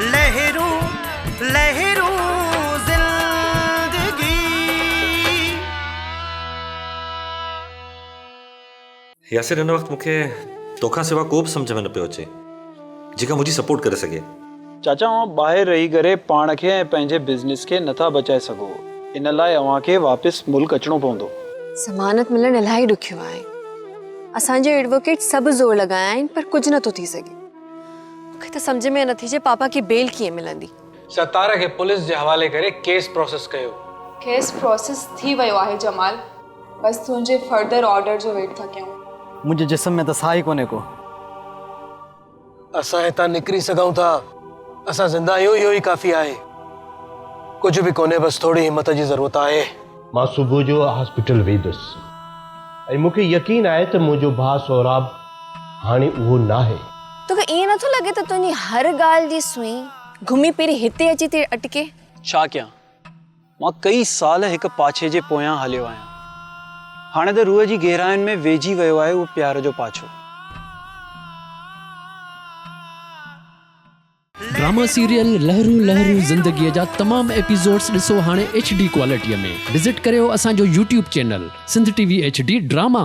लहरूं लहरूं जिंदगी। यासिर हिन वक़्तु मूंखे तोखां सिवा को बि सम्झ में न पियो अचे जेका मुंहिंजी सपोर्ट करे सघे। चाचा ॿाहिरि रही करे पाण खे ऐं पंहिंजे बिज़नेस खे नथा बचाए सघो, इन लाइ अव्हां खे वापसि मुल्क अचणो पवंदो। ज़मानत मिलणु इलाही ॾुखियो आहे। असांजे एडवोकेट सभु ज़ोर लॻाया आहिनि पर कुझु नथो थी सघे। मूंखे त सम्झ में नथी अचे पापा खे बेल कीअं मिलंदी। सतारा खे पुलिस जे हवाले करे केस प्रोसेस कयो। केस प्रोसेस थी वियो आहे जमाल, बस तुंहिंजे फर्दर ऑर्डर जो वेट था कयूं। मुझे जिस्म में तो साह ही कोने को। असां हितां निकिरी सघूं था, असां जिंदा आहियूं, इहो ई काफ़ी आहे। कुछ भी कोने, बस थोड़ी हिम्मत जी ज़रूरत आहे। मां सुबुह जो हॉस्पिटल वेंदुसि ऐं मूंखे यकीन आहे त मुंहिंजो भाउ सौराब हाणे उहो न आहे। तोखे ईअं नथो लॻे त तुंहिंजी हर ॻाल्हि जी सुई घुमी फिरी हिते अची ते अटके? छा कयां, मां कई साल हिकु पाछे जे पोयां हलियो आहियां। हाणे त रूह जी गहराइयुनि में वेझी वियो आहे उहो प्यार जो पाछो। ड्रामा सीरियल लहरू लहरू ज़िंदगीअ जा तमाम एपिसोड्स ॾिसो हाणे HD क्वालिटीअ में। विज़िट करियो असांजो YouTube channel Sindh TV HD drama.